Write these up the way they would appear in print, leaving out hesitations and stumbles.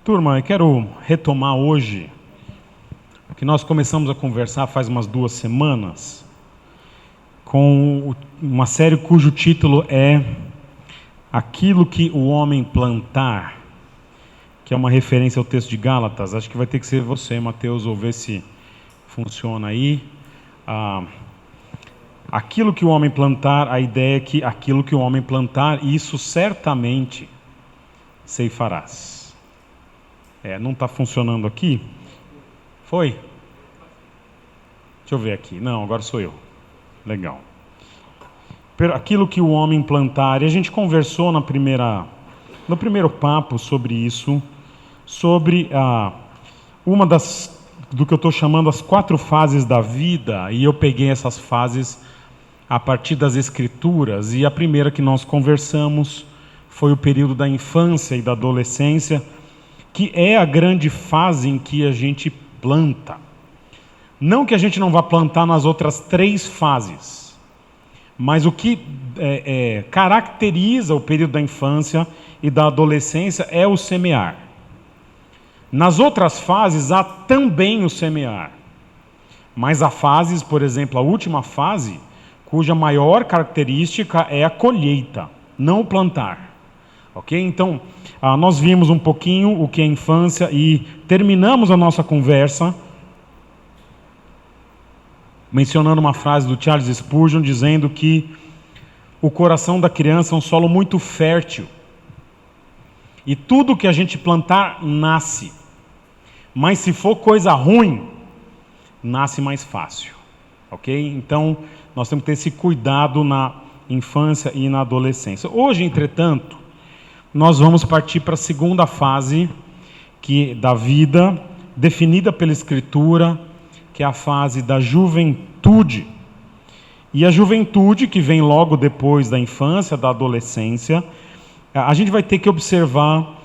Turma, eu quero retomar hoje o que nós começamos a conversar faz umas 2 semanas, com uma série cujo título é Aquilo que o Homem Plantar, que é uma referência ao texto de Gálatas. Acho que vai ter que ser você, Mateus, ou ver se funciona aí. Aquilo que o homem plantar, a ideia é que aquilo que o homem plantar, isso certamente ceifarás. Não está funcionando aqui? Foi? Deixa eu ver aqui. Não, agora sou eu. Legal. Aquilo que o homem plantar, e a gente conversou no primeiro papo sobre isso, sobre uma do que eu estou chamando as 4 fases da vida, e eu peguei essas fases a partir das Escrituras, e a primeira que nós conversamos foi o período da infância e da adolescência, que é a grande fase em que a gente planta. Não que a gente não vá plantar nas outras 3 fases, mas o que caracteriza o período da infância e da adolescência é o semear. Nas outras fases há também o semear, mas há fases, por exemplo, a última fase, cuja maior característica é a colheita, não o plantar. Ok? Então, nós vimos um pouquinho o que é infância e terminamos a nossa conversa mencionando uma frase do Charles Spurgeon dizendo que o coração da criança é um solo muito fértil e tudo que a gente plantar nasce, mas se for coisa ruim, nasce mais fácil. Ok? Então, nós temos que ter esse cuidado na infância e na adolescência. Hoje, entretanto, nós vamos partir para a segunda fase da vida, definida pela Escritura, que é a fase da juventude. E a juventude, que vem logo depois da infância, da adolescência, a gente vai ter que observar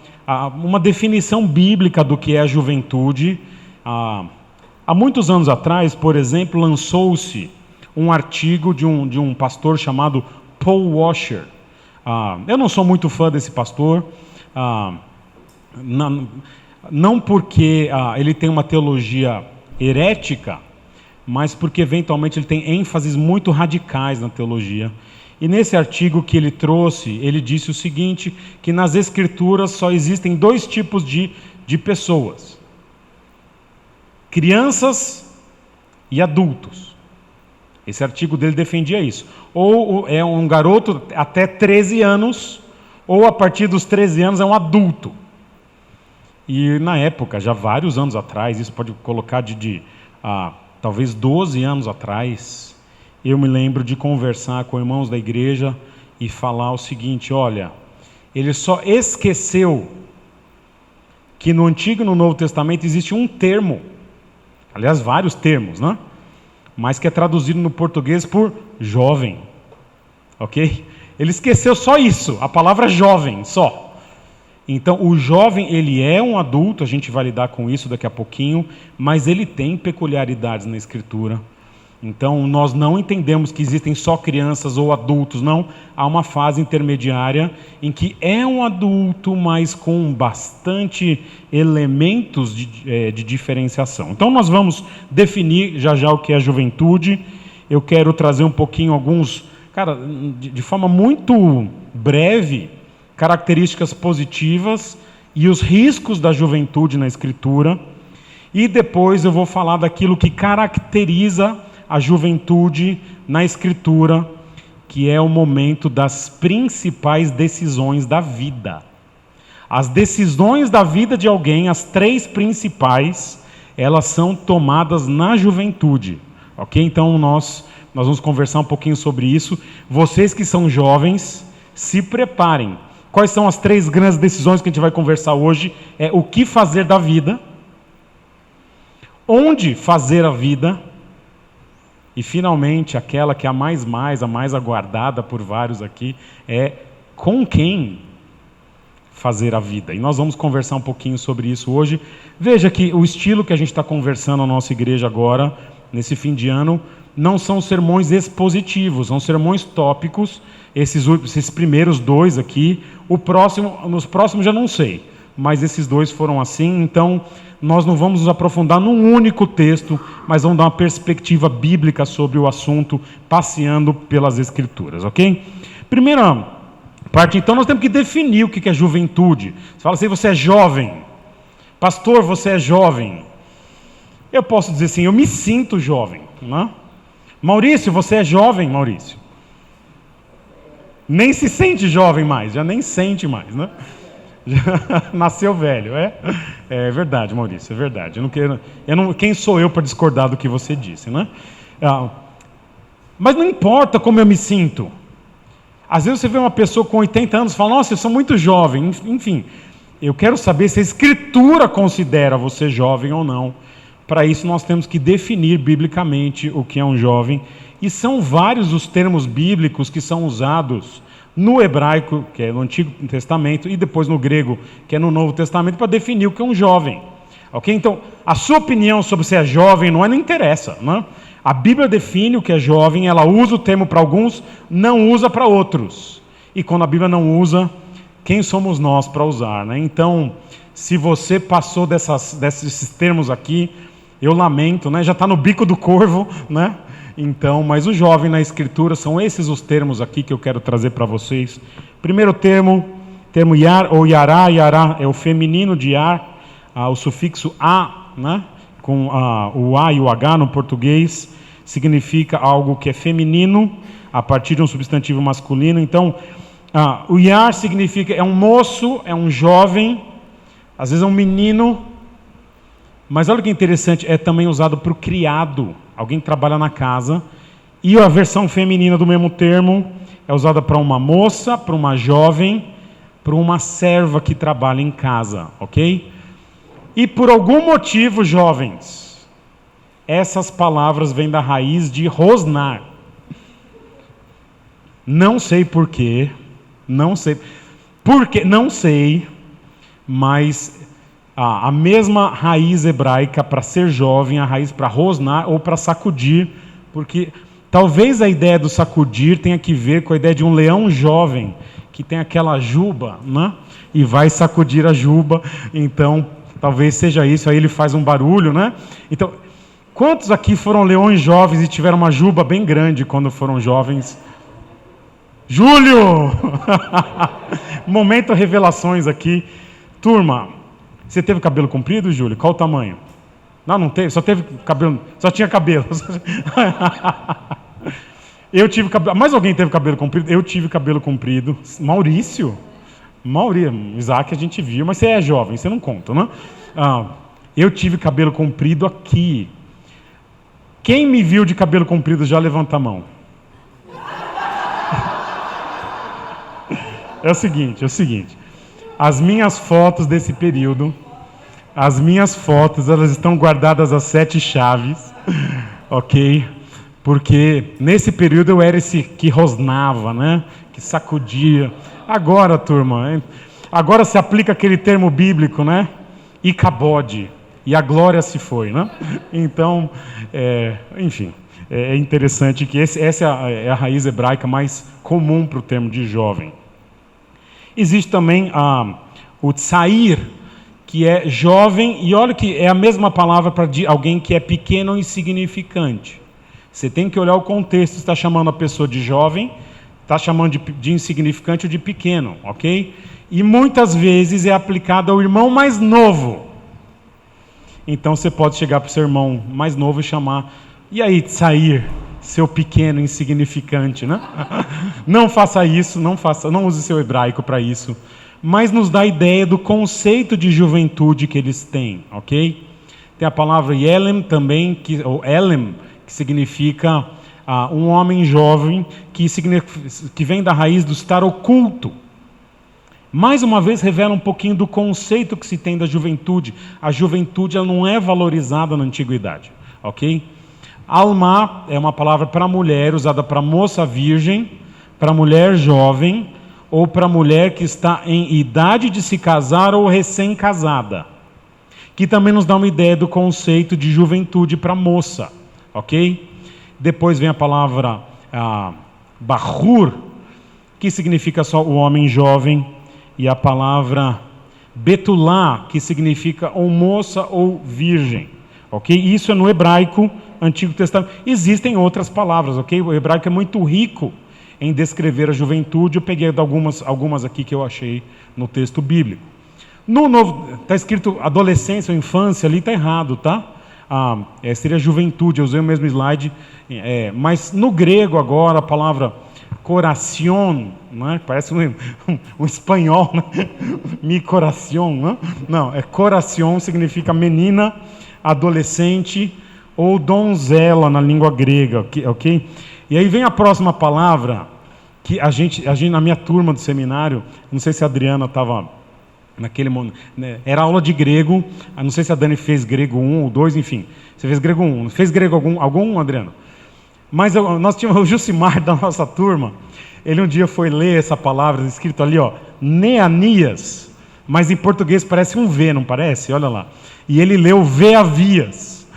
uma definição bíblica do que é a juventude. Há muitos anos atrás, por exemplo, lançou-se um artigo de um pastor chamado Paul Washer. Eu não sou muito fã desse pastor, não porque ele tem uma teologia herética, mas porque eventualmente ele tem ênfases muito radicais na teologia. E nesse artigo que ele trouxe, ele disse o seguinte, que nas Escrituras só existem 2 tipos de pessoas: crianças e adultos. Esse artigo dele defendia isso. Ou é um garoto até 13 anos, ou a partir dos 13 anos é um adulto. E na época, já vários anos atrás, isso pode colocar talvez 12 anos atrás, eu me lembro de conversar com irmãos da igreja e falar o seguinte: olha, ele só esqueceu que no Antigo e no Novo Testamento existe um termo, aliás, vários termos, né? Mas que é traduzido no português por jovem, ok? Ele esqueceu só isso, a palavra jovem, só. Então, o jovem, ele é um adulto, a gente vai lidar com isso daqui a pouquinho, mas ele tem peculiaridades na Escritura. Então, nós não entendemos que existem só crianças ou adultos, não. Há uma fase intermediária em que é um adulto, mas com bastante elementos de diferenciação. Então, nós vamos definir já o que é a juventude. Eu quero trazer um pouquinho de forma muito breve, características positivas e os riscos da juventude na Escritura. E depois eu vou falar daquilo que caracteriza a juventude na Escritura, que é o momento das principais decisões da vida. As decisões da vida de alguém, as 3 principais, elas são tomadas na juventude. Ok? Então nós vamos conversar um pouquinho sobre isso. Vocês que são jovens, se preparem. Quais são as 3 grandes decisões que a gente vai conversar hoje? É o que fazer da vida, onde fazer a vida, e finalmente aquela que é a mais aguardada por vários aqui, é com quem fazer a vida. E nós vamos conversar um pouquinho sobre isso hoje. Veja que o estilo que a gente está conversando na nossa igreja agora, nesse fim de ano, não são sermões expositivos, são sermões tópicos. Esses primeiros 2 aqui, nos próximos já não sei. mas esses dois foram assim. Então, nós não vamos nos aprofundar num único texto, mas vamos dar uma perspectiva bíblica sobre o assunto, passeando pelas Escrituras, ok? Primeira parte, então, nós temos que definir o que é juventude. Você fala assim, você é jovem. Pastor, você é jovem. Eu posso dizer assim, eu me sinto jovem, né? Maurício, você é jovem, Maurício. Nem se sente jovem mais, já nem sente mais, né? Já nasceu velho, é verdade, Maurício, é verdade. Quem sou eu para discordar do que você disse, né? Mas não importa como eu me sinto. Às vezes você vê uma pessoa com 80 anos e fala, nossa, eu sou muito jovem. Enfim, eu quero saber se a Escritura considera você jovem ou não. Para isso nós temos que definir biblicamente o que é um jovem. E são vários os termos bíblicos que são usados no hebraico, que é no Antigo Testamento, e depois no grego, que é no Novo Testamento, para definir o que é um jovem. Ok? Então, a sua opinião sobre se é jovem não interessa, né? A Bíblia define o que é jovem, ela usa o termo para alguns, não usa para outros. E quando a Bíblia não usa, quem somos nós para usar, né? Então, se você passou desses termos aqui, eu lamento, né? Já está no bico do corvo, né? Então, mas o jovem na Escritura, são esses os termos aqui que eu quero trazer para vocês. Primeiro termo yar ou yará. Yará é o feminino de yar, o sufixo a, né? Com o a e o h no português, significa algo que é feminino, a partir de um substantivo masculino. Então, o yar significa, é um moço, é um jovem, às vezes é um menino. Mas olha que interessante, é também usado para o criado, alguém que trabalha na casa. E a versão feminina do mesmo termo é usada para uma moça, para uma jovem, para uma serva que trabalha em casa, ok? E por algum motivo, jovens, essas palavras vêm da raiz de rosnar. Não sei porquê, não sei, mas a mesma raiz hebraica para ser jovem, a raiz para rosnar ou para sacudir, porque talvez a ideia do sacudir tenha que ver com a ideia de um leão jovem, que tem aquela juba, né? E vai sacudir a juba, então talvez seja isso, aí ele faz um barulho, né? Então, quantos aqui foram leões jovens e tiveram uma juba bem grande quando foram jovens? Júlio! Momento revelações aqui. Turma, você teve cabelo comprido, Júlio? Qual o tamanho? Não teve, só tinha cabelo. Eu tive cabelo. Mais alguém teve cabelo comprido? Eu tive cabelo comprido. Maurício, Isaac a gente viu, mas você é jovem, você não conta, né? Eu tive cabelo comprido aqui. Quem me viu de cabelo comprido já levanta a mão. É o seguinte. As minhas fotos desse período, elas estão guardadas às 7 chaves, ok? Porque nesse período eu era esse que rosnava, né? Que sacudia. Agora, turma, agora se aplica aquele termo bíblico, né? Icabode, e a glória se foi, né? Então, enfim, é interessante que essa é a raiz hebraica mais comum para o termo de jovem. Existe também o tsair, que é jovem, e olha que é a mesma palavra para alguém que é pequeno ou insignificante. Você tem que olhar o contexto, está chamando a pessoa de jovem, está chamando de insignificante ou de pequeno, ok? E muitas vezes é aplicado ao irmão mais novo. Então você pode chegar para o seu irmão mais novo e chamar, e aí, tsair, seu pequeno insignificante, né? Não faça isso, não use seu hebraico para isso. Mas nos dá a ideia do conceito de juventude que eles têm, ok? Tem a palavra yelem também, ou elem, que significa um homem jovem, que vem da raiz do estar oculto. Mais uma vez revela um pouquinho do conceito que se tem da juventude. A juventude ela não é valorizada na antiguidade, ok? Alma é uma palavra para mulher, usada para moça virgem, para mulher jovem, ou para mulher que está em idade de se casar ou recém-casada. Que também nos dá uma ideia do conceito de juventude para moça, ok? Depois vem a palavra bahur, que significa só o homem jovem, e a palavra Betulá, que significa ou moça ou virgem. Ok? Isso é no hebraico Antigo Testamento. Existem outras palavras, ok? O hebraico é muito rico em descrever a juventude. Eu peguei algumas aqui que eu achei no texto bíblico. No Novo, está escrito adolescência ou infância, ali está errado, tá? Seria juventude, eu usei o mesmo slide. Mas no grego agora, a palavra coração, né? Parece um espanhol, né? Mi coração, né? Não, coração significa menina, adolescente ou donzela na língua grega, ok? E aí vem a próxima palavra, que a gente na minha turma do seminário, não sei se a Adriana estava naquele momento, né, era aula de grego, não sei se a Dani fez grego 1 ou 2, enfim, você fez grego 1, fez grego algum Adriano? Mas nós tínhamos o Jucimar da nossa turma, ele um dia foi ler essa palavra, escrito ali, Neanias, mas em português parece um V, não parece? Olha lá. E ele leu Veavias.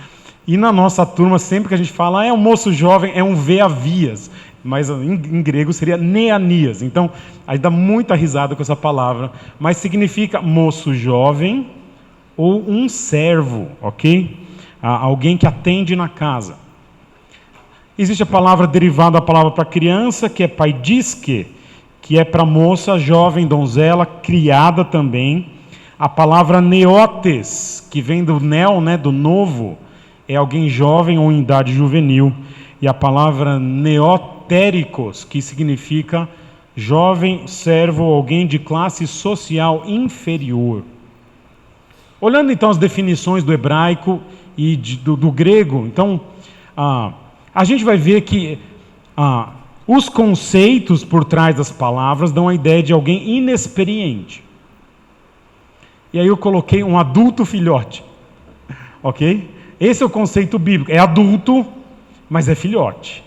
E na nossa turma, sempre que a gente fala, é um moço jovem, é um Veavias. Mas em grego seria Neanias. Então, aí dá muita risada com essa palavra. Mas significa moço jovem ou um servo, ok? Alguém que atende na casa. Existe a palavra derivada da palavra para criança, que é paidisque, que é para moça, jovem, donzela, criada também. A palavra neotes, que vem do neo, né, do novo, é alguém jovem ou em idade juvenil. E a palavra neotéricos, que significa jovem, servo, alguém de classe social inferior. Olhando então as definições do hebraico e do grego, então a gente vai ver que os conceitos por trás das palavras dão a ideia de alguém inexperiente. E aí eu coloquei um adulto filhote, ok? Esse é o conceito bíblico, é adulto, mas é filhote.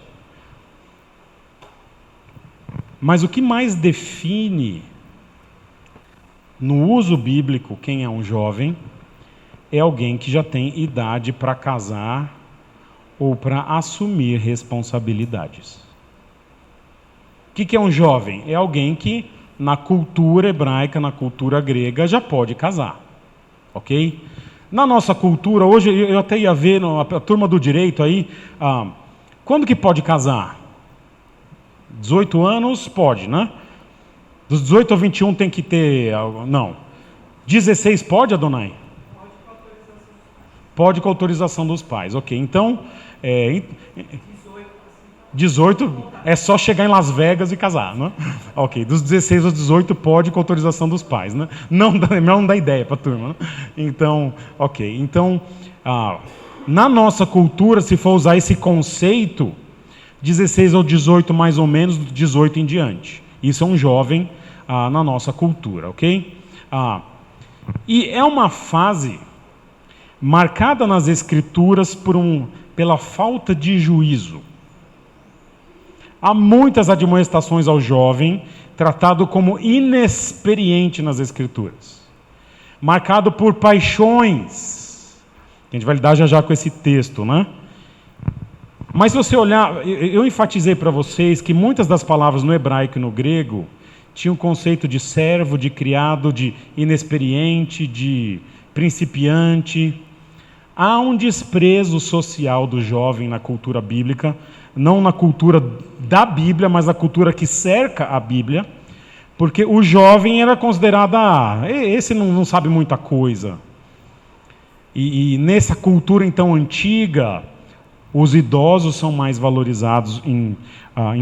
Mas o que mais define no uso bíblico quem é um jovem é alguém que já tem idade para casar ou para assumir responsabilidades. O que é um jovem? É alguém que na cultura hebraica, na cultura grega, já pode casar, ok? Na nossa cultura, hoje eu até ia ver a turma do direito aí, quando que pode casar? 18 anos pode, né? Dos 18 a 21 tem que ter, não. 16 pode, Adonai? Pode com autorização dos pais, ok. Então, 18 é só chegar em Las Vegas e casar, né? Ok, dos 16 aos 18 pode com autorização dos pais, né? Não dá ideia para a turma, né? Então, ok. Então, na nossa cultura, se for usar esse conceito, 16 ou 18 mais ou menos, 18 em diante. Isso é um jovem na nossa cultura, ok? E é uma fase marcada nas Escrituras pela falta de juízo. Há muitas admoestações ao jovem, tratado como inexperiente nas Escrituras. Marcado por paixões. A gente vai lidar já com esse texto, né? Mas se você olhar, eu enfatizei para vocês que muitas das palavras no hebraico e no grego tinham o conceito de servo, de criado, de inexperiente, de principiante. Há um desprezo social do jovem na cultura bíblica, não na cultura da Bíblia, mas na cultura que cerca a Bíblia, porque o jovem era considerado, esse não sabe muita coisa. E nessa cultura então antiga, os idosos são mais valorizados em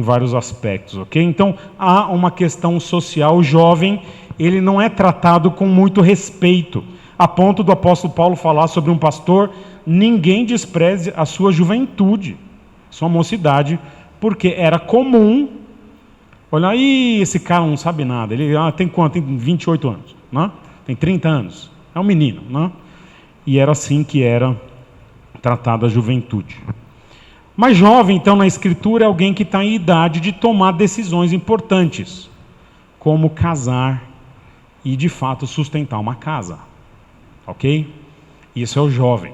vários aspectos, ok? Então há uma questão social, o jovem ele não é tratado com muito respeito, a ponto do apóstolo Paulo falar sobre um pastor, ninguém despreze a sua juventude, sua mocidade, porque era comum, olha aí, esse cara não sabe nada, ele tem quanto? Tem 28 anos, né? Tem 30 anos, é um menino, né? E era assim que era tratada a juventude. Mas jovem, então, na Escritura, é alguém que está em idade de tomar decisões importantes, como casar e, de fato, sustentar uma casa. Ok? Isso é o jovem.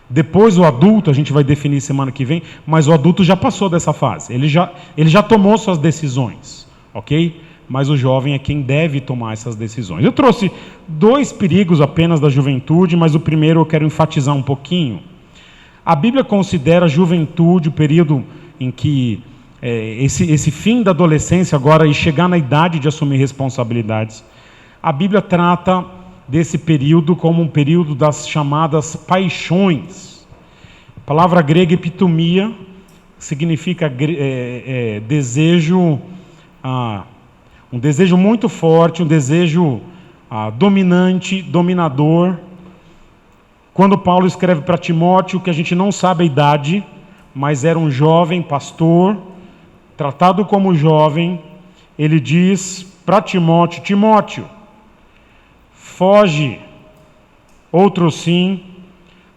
Depois o adulto, a gente vai definir semana que vem, mas o adulto já passou dessa fase. Ele já tomou suas decisões. Ok? mas o jovem é quem deve tomar essas decisões. Eu trouxe 2 perigos apenas da juventude, mas o primeiro eu quero enfatizar um pouquinho. A Bíblia considera a juventude o período em que esse fim da adolescência agora e chegar na idade de assumir responsabilidades. A Bíblia trata desse período como um período das chamadas paixões. A palavra grega epitomia significa desejo, um desejo muito forte, um desejo dominante, dominador. Quando Paulo escreve para Timóteo, que a gente não sabe a idade, mas era um jovem pastor, tratado como jovem, ele diz para Timóteo: Timóteo, foge, outro sim,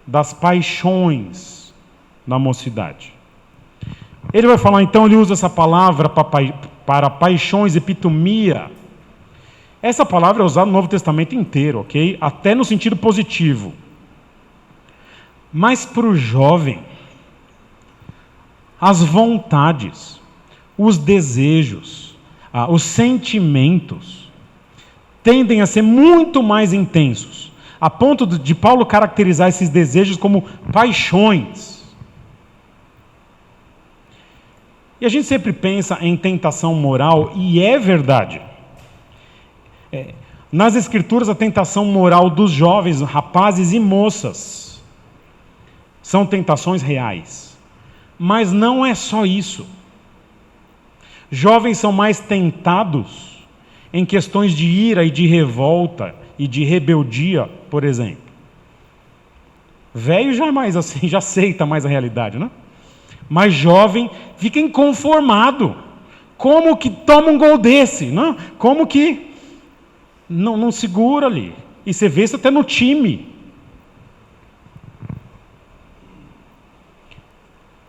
das paixões da mocidade. Ele vai falar, então, ele usa essa palavra para paixões, epitomia. Essa palavra é usada no Novo Testamento inteiro, ok? Até no sentido positivo. Mas para o jovem, as vontades, os desejos, os sentimentos tendem a ser muito mais intensos, a ponto de Paulo caracterizar esses desejos como paixões. E a gente sempre pensa em tentação moral, e é verdade. Nas Escrituras, a tentação moral dos jovens, rapazes e moças, são tentações reais. Mas não é só isso. Jovens são mais tentados em questões de ira e de revolta e de rebeldia, por exemplo. Velho já é mais assim, já aceita mais a realidade, né? Mas jovem fica inconformado. Como que toma um gol desse? Não? Como que não segura ali? E você vê isso até no time.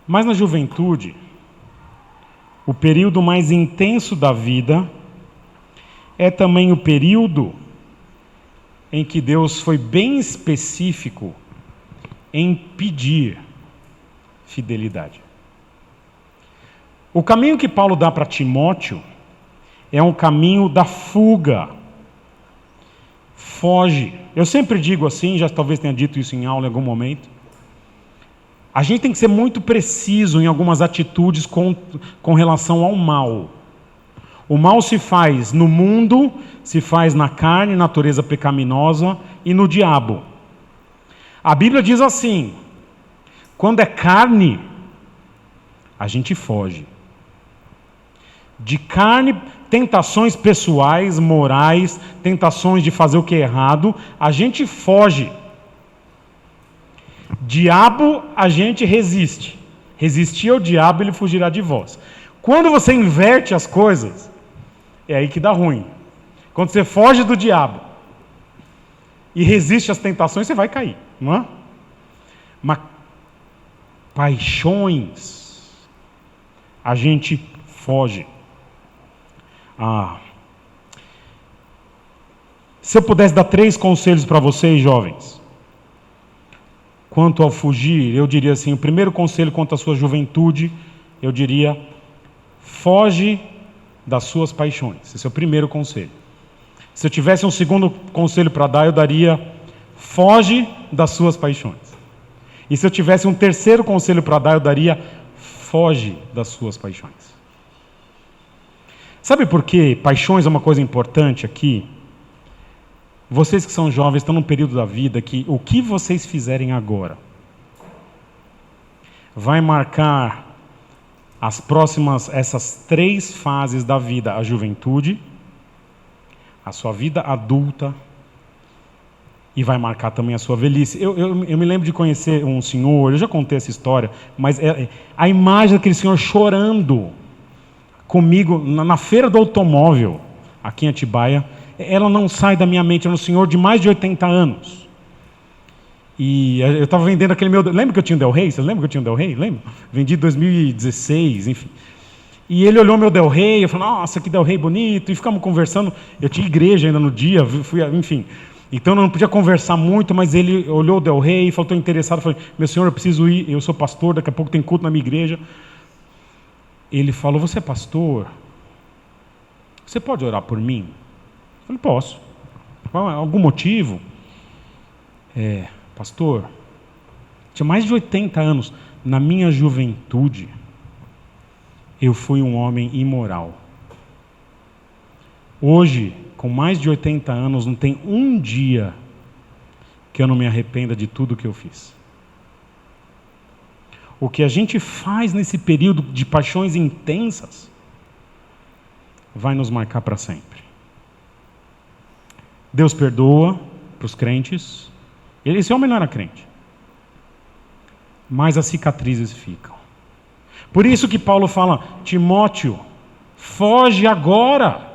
Mas na juventude, o período mais intenso da vida é também o período em que Deus foi bem específico em pedir fidelidade. O caminho que Paulo dá para Timóteo é um caminho da fuga. Foge. Eu sempre digo assim, já talvez tenha dito isso em aula em algum momento. A gente tem que ser muito preciso em algumas atitudes com relação ao mal. O mal se faz no mundo, se faz na carne, natureza pecaminosa, e no diabo. A Bíblia diz assim: quando é carne, a gente foge. De carne, tentações pessoais, morais, tentações de fazer o que é errado, a gente foge. Diabo, a gente resiste. Resistir ao diabo, ele fugirá de vós. Quando você inverte as coisas, é aí que dá ruim. Quando você foge do diabo e resiste às tentações, você vai cair, não é? Mas paixões, a gente foge. Se eu pudesse dar 3 conselhos para vocês, jovens, quanto ao fugir, eu diria assim: o primeiro conselho quanto à sua juventude, eu diria: foge das suas paixões. Esse é o primeiro conselho. Se eu tivesse um segundo conselho para dar, eu daria: foge das suas paixões. E se eu tivesse um terceiro conselho para dar, eu daria: foge das suas paixões. Sabe por que paixões é uma coisa importante aqui? Vocês que são jovens estão num período da vida que o que vocês fizerem agora vai marcar essas 3 fases da vida: a juventude, a sua vida adulta e vai marcar também a sua velhice. Eu me lembro de conhecer um senhor, eu já contei essa história, mas a imagem daquele senhor chorando comigo na feira do automóvel, aqui em Atibaia, ela não sai da minha mente. Era um senhor de mais de 80 anos. E eu estava vendendo aquele meu... Lembra que eu tinha um Del Rey? Vocês lembram que eu tinha um Del Rey? Lembra? Vendi em 2016, enfim. E ele olhou meu Del Rey, eu falei: nossa, que Del Rey bonito. E ficamos conversando. Eu tinha igreja ainda no dia, enfim. Então eu não podia conversar muito, mas ele olhou o Del Rey e falou: estou interessado. Eu falei: meu senhor, eu preciso ir, eu sou pastor, daqui a pouco tem culto na minha igreja. Ele falou: você é pastor? você pode orar por mim? Eu falei, posso. Algum motivo? Pastor, tinha mais de 80 anos. Na minha juventude, eu fui um homem imoral. Hoje, com mais de 80 anos, não tem um dia que eu não me arrependa de tudo que eu fiz. O que a gente faz nesse período de paixões intensas vai nos marcar para sempre. Deus perdoa para os crentes. Esse homem não era crente. Mas as cicatrizes ficam. Por isso que Paulo fala, Timóteo, foge agora.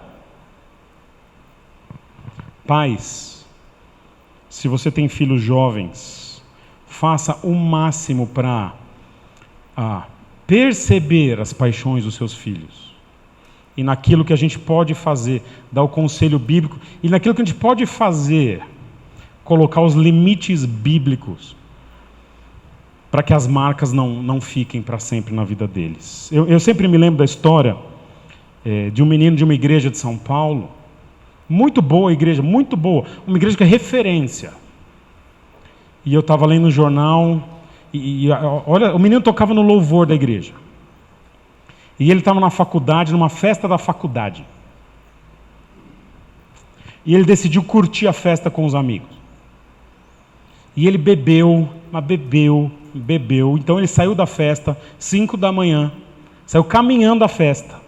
Pais, se você tem filhos jovens, faça o máximo para perceber as paixões dos seus filhos. E naquilo que a gente pode fazer, dar o conselho bíblico, e naquilo que a gente pode fazer, colocar os limites bíblicos, para que as marcas não fiquem para sempre na vida deles. Eu sempre me lembro da história de um menino de uma igreja de São Paulo, muito boa a igreja, muito boa, uma igreja que é referência. E eu estava lendo no jornal, olha, o menino tocava no louvor da igreja. E ele estava na faculdade, numa festa da faculdade. E ele decidiu curtir a festa com os amigos. E ele bebeu, mas bebeu. Então ele saiu da festa, 5 da manhã, saiu caminhando da festa.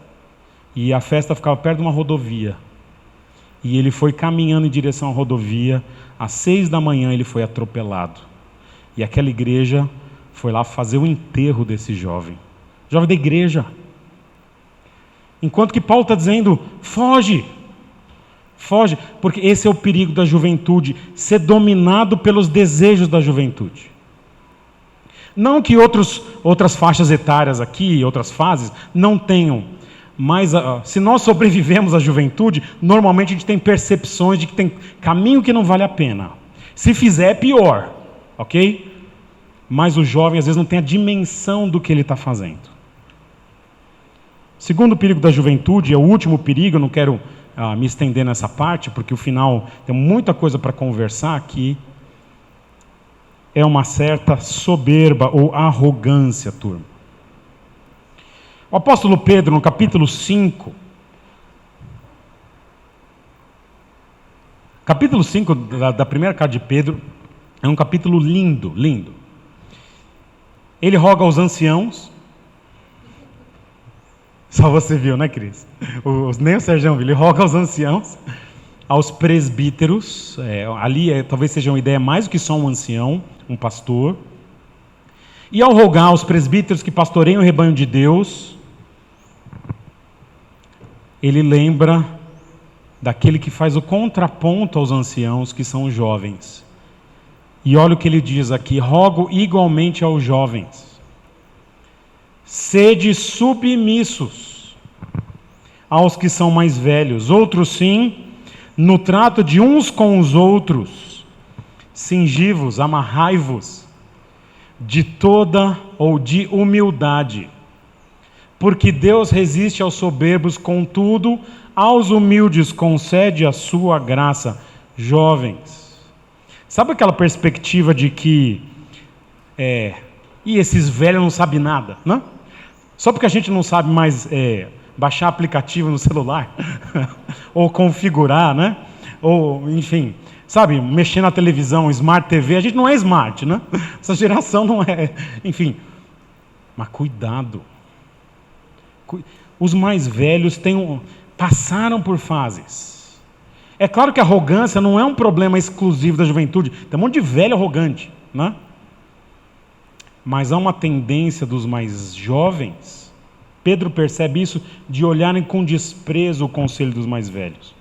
E a festa ficava perto de uma rodovia. E ele foi caminhando em direção à rodovia. Às 6 da manhã ele foi atropelado. E aquela igreja foi lá fazer o enterro desse jovem. Jovem da igreja. Enquanto que Paulo está dizendo, foge, porque esse é o perigo da juventude, ser dominado pelos desejos da juventude. Não que outras faixas etárias aqui, outras fases, não tenham, mas se nós sobrevivemos à juventude, normalmente a gente tem percepções de que tem caminho que não vale a pena. Se fizer é pior, ok? Mas o jovem às vezes não tem a dimensão do que ele está fazendo. Segundo perigo da juventude, é o último perigo, eu não quero me estender nessa parte, porque o final tem muita coisa para conversar aqui, é uma certa soberba ou arrogância, turma. O apóstolo Pedro, no capítulo 5, capítulo 5 da primeira carta de Pedro, é um capítulo lindo, lindo. Ele roga aos anciãos. Só você viu, né, Cris? Nem o Sérgio viu. Ele roga aos anciãos, aos presbíteros. Ali talvez seja uma ideia mais do que só um ancião, um pastor. E ao rogar aos presbíteros que pastoreiam o rebanho de Deus, ele lembra daquele que faz o contraponto aos anciãos, que são os jovens. E olha o que ele diz aqui: rogo igualmente aos jovens. Sede submissos aos que são mais velhos, outros sim, no trato de uns com os outros, cingi-vos, amarrai-vos, de toda ou de humildade, porque Deus resiste aos soberbos, contudo, aos humildes concede a sua graça. Jovens, sabe aquela perspectiva de que, e esses velhos não sabem nada, né? Só porque a gente não sabe mais baixar aplicativo no celular, ou configurar, né? Ou, enfim, sabe, mexer na televisão, Smart TV, a gente não é smart, né? Essa geração não é, enfim. Mas cuidado. Os mais velhos passaram por fases. É claro que a arrogância não é um problema exclusivo da juventude. Tem um monte de velho arrogante, né? Mas há uma tendência dos mais jovens, Pedro percebe isso, de olharem com desprezo o conselho dos mais velhos.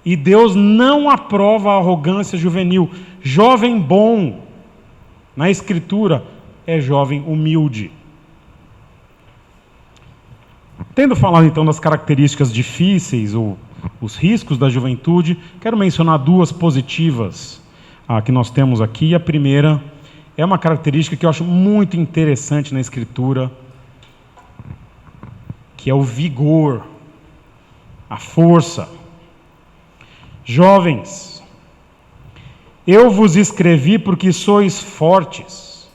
E Deus não aprova a arrogância juvenil. Jovem bom, na Escritura, é jovem humilde. Tendo falado então das características difíceis, ou os riscos da juventude, quero mencionar 2 positivas que nós temos aqui. A primeira é uma característica que eu acho muito interessante na Escritura, que é o vigor. a força. Jovens, eu vos escrevi porque sois fortes,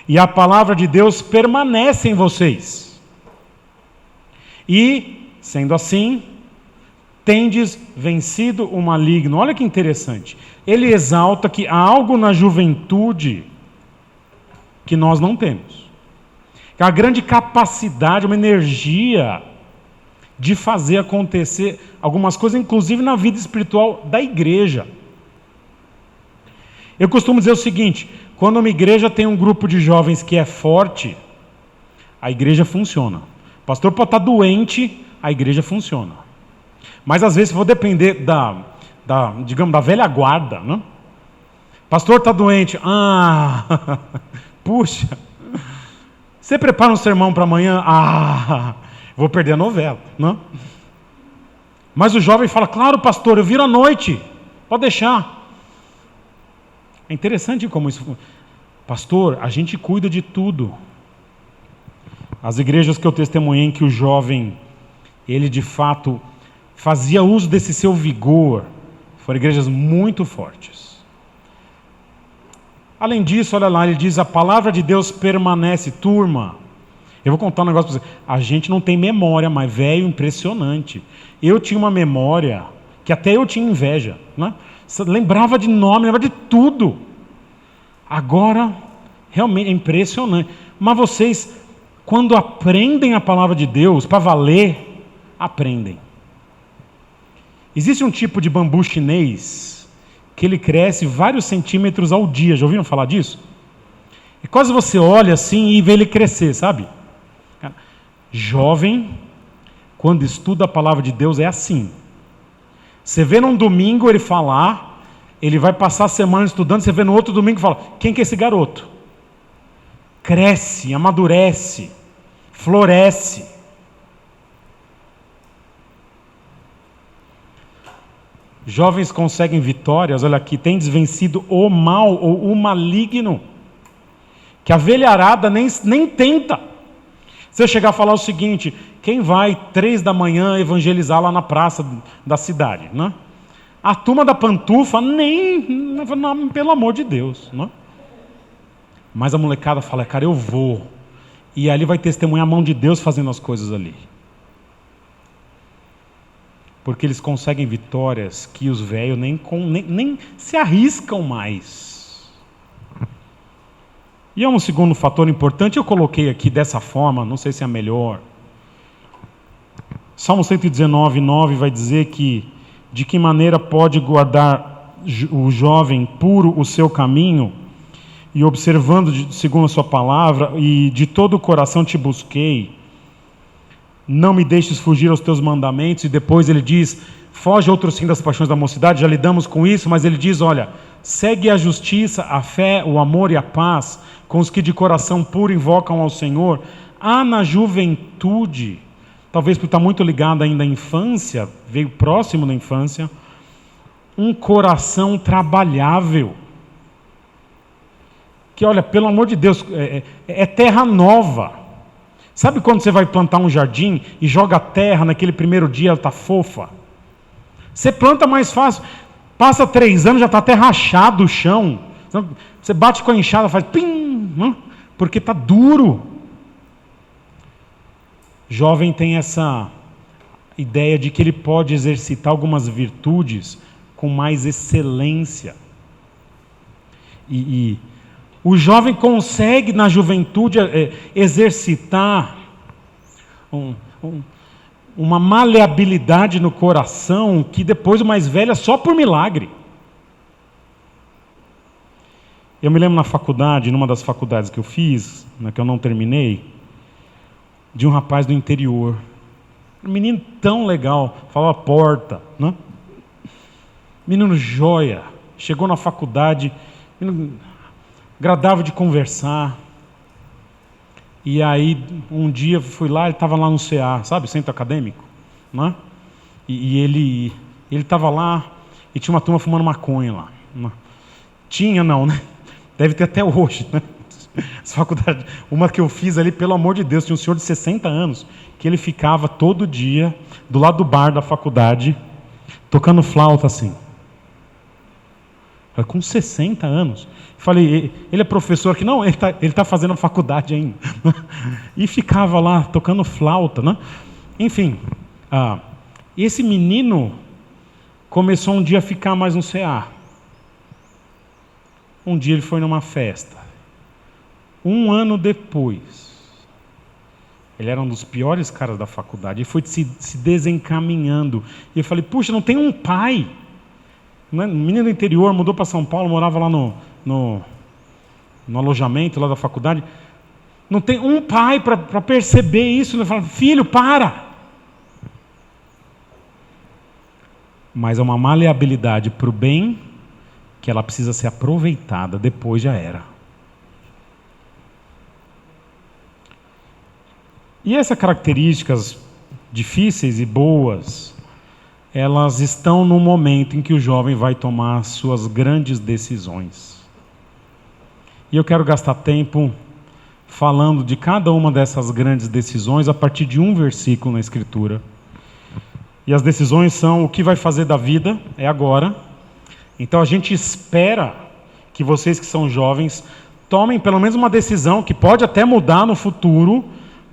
e a palavra de Deus permanece em vocês. E, sendo assim, tendes vencido o maligno. Olha que interessante. Ele exalta que há algo na juventude que nós não temos. Que há uma grande capacidade, uma energia de fazer acontecer algumas coisas, inclusive na vida espiritual da igreja. Eu costumo dizer o seguinte: quando uma igreja tem um grupo de jovens que é forte, a igreja funciona. O pastor pode estar doente, a igreja funciona. Mas às vezes, se for depender digamos, da velha guarda, né? Pastor está doente, puxa, você prepara um sermão para amanhã, vou perder a novela, né? Mas o jovem fala, claro pastor, eu viro à noite, pode deixar. É interessante como isso, pastor, a gente cuida de tudo. As igrejas que eu testemunhei em que o jovem, ele de fato fazia uso desse seu vigor, foram igrejas muito fortes. Além disso, olha lá, ele diz, a palavra de Deus permanece. Turma, eu vou contar um negócio para você. A gente não tem memória, mas velho, impressionante. Eu tinha uma memória que até eu tinha inveja, né? Lembrava de nome, lembrava de tudo. Agora, realmente é impressionante. Mas vocês, quando aprendem a palavra de Deus, para valer, aprendem. Existe um tipo de bambu chinês que ele cresce vários centímetros ao dia. Já ouviram falar disso? É quase você olha assim e vê ele crescer, sabe? Jovem, quando estuda a palavra de Deus, é assim. Você vê num domingo ele falar, ele vai passar a semana estudando, você vê no outro domingo e fala, quem que é esse garoto? Cresce, amadurece, floresce. Jovens conseguem vitórias, olha aqui, tem desvencido o mal ou o maligno, que a velharada nem tenta. Se eu chegar a falar o seguinte, quem vai 3 da manhã evangelizar lá na praça da cidade, né? A turma da pantufa não, pelo amor de Deus, né? Mas a molecada fala, cara, eu vou, e ali vai testemunhar a mão de Deus fazendo as coisas ali. Porque eles conseguem vitórias que os velhos nem se arriscam mais. E é um segundo fator importante, eu coloquei aqui dessa forma, não sei se é a melhor. Salmo 119:9 vai dizer que de que maneira pode guardar o jovem puro o seu caminho, e observando segundo a sua palavra, e de todo o coração te busquei. Não me deixes fugir aos teus mandamentos. E depois ele diz, foge outro sim das paixões da mocidade, já lidamos com isso, mas ele diz, olha, segue a justiça, a fé, o amor e a paz, com os que de coração puro invocam ao Senhor. Há na juventude, talvez por estar muito ligado ainda à infância, veio próximo da infância, um coração trabalhável. Que olha, pelo amor de Deus, é terra nova. Sabe quando você vai plantar um jardim e joga a terra naquele primeiro dia, ela está fofa? Você planta mais fácil, passa 3 anos, já está até rachado o chão. Você bate com a enxada, faz pim, porque está duro. Jovem tem essa ideia de que ele pode exercitar algumas virtudes com mais excelência. E o jovem consegue na juventude exercitar uma maleabilidade no coração que depois o mais velho é só por milagre. Eu me lembro na faculdade, numa das faculdades que eu fiz, que eu não terminei, de um rapaz do interior. Um menino tão legal, falava porta, né? Menino joia, chegou na faculdade, menino agradável de conversar. E aí, um dia fui lá, ele estava lá no CA, sabe, centro acadêmico, né? E ele estava lá e tinha uma turma fumando maconha lá. Tinha não, né? Deve ter até hoje, né? Essa faculdade, uma que eu fiz ali, pelo amor de Deus, tinha um senhor de 60 anos, que ele ficava todo dia do lado do bar da faculdade, tocando flauta assim. Com 60 anos. Falei, ele é professor aqui? Não, ele tá fazendo faculdade ainda. E ficava lá tocando flauta, né? Enfim, esse menino começou um dia a ficar mais no CA. Um dia ele foi numa festa. Um ano depois, ele era um dos piores caras da faculdade, ele foi se desencaminhando. E eu falei, puxa, não tem um pai? Menino do interior, mudou para São Paulo, morava lá no alojamento lá da faculdade. Não tem um pai para perceber isso. Ele fala, filho, para! Mas é uma maleabilidade para o bem que ela precisa ser aproveitada, depois já era. E essas características difíceis e boas, elas estão no momento em que o jovem vai tomar suas grandes decisões. E eu quero gastar tempo falando de cada uma dessas grandes decisões a partir de um versículo na Escritura. E as decisões são o que vai fazer da vida, é agora. Então a gente espera que vocês que são jovens tomem pelo menos uma decisão que pode até mudar no futuro,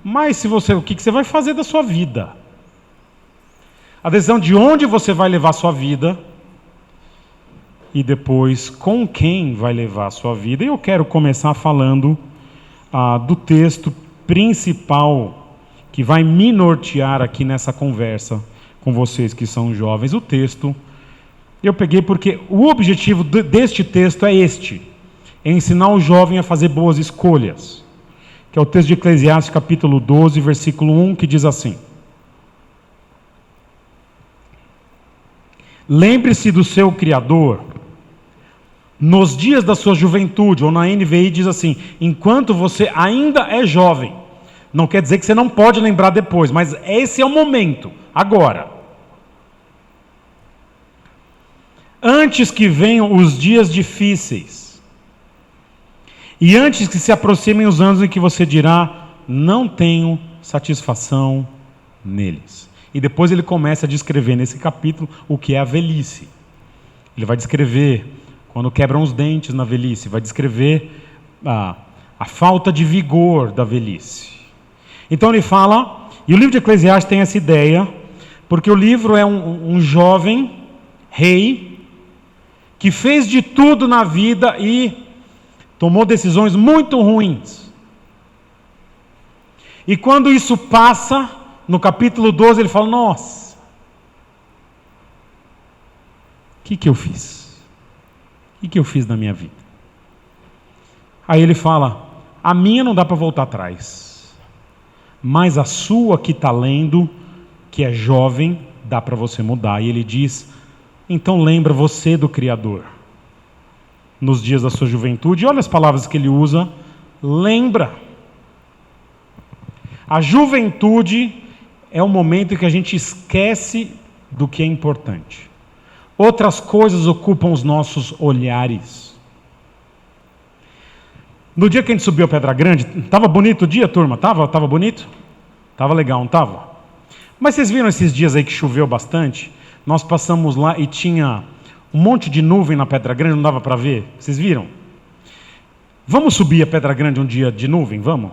mas o que você vai fazer da sua vida? A decisão de onde você vai levar a sua vida e depois com quem vai levar a sua vida. E eu quero começar falando do texto principal que vai me nortear aqui nessa conversa com vocês que são jovens. O texto eu peguei porque o objetivo deste texto é ensinar o jovem a fazer boas escolhas, que é o texto de Eclesiastes capítulo 12, versículo 1, que diz assim: lembre-se do seu Criador nos dias da sua juventude, ou na NVI diz assim, enquanto você ainda é jovem. Não quer dizer que você não pode lembrar depois, mas esse é o momento, agora. Antes que venham os dias difíceis, e antes que se aproximem os anos em que você dirá, não tenho satisfação neles. E depois ele começa a descrever nesse capítulo o que é a velhice. Ele vai descrever quando quebram os dentes na velhice, vai descrever a falta de vigor da velhice. Então ele fala, e o livro de Eclesiastes tem essa ideia, porque o livro é um jovem rei que fez de tudo na vida e tomou decisões muito ruins. E quando isso passa, no capítulo 12 ele fala, nossa, o que eu fiz? O que eu fiz na minha vida? Aí ele fala, a minha não dá para voltar atrás, mas a sua que está lendo, que é jovem, dá para você mudar. E ele diz, então lembra você do Criador nos dias da sua juventude. E olha as palavras que ele usa, lembra. A juventude é o momento em que a gente esquece do que é importante. Outras coisas ocupam os nossos olhares. No dia que a gente subiu a Pedra Grande, estava bonito o dia, turma? Tava bonito? Tava legal, não tava? Mas vocês viram esses dias aí que choveu bastante? Nós passamos lá e tinha um monte de nuvem na Pedra Grande, não dava para ver. Vocês viram? Vamos subir a Pedra Grande um dia de nuvem? Vamos?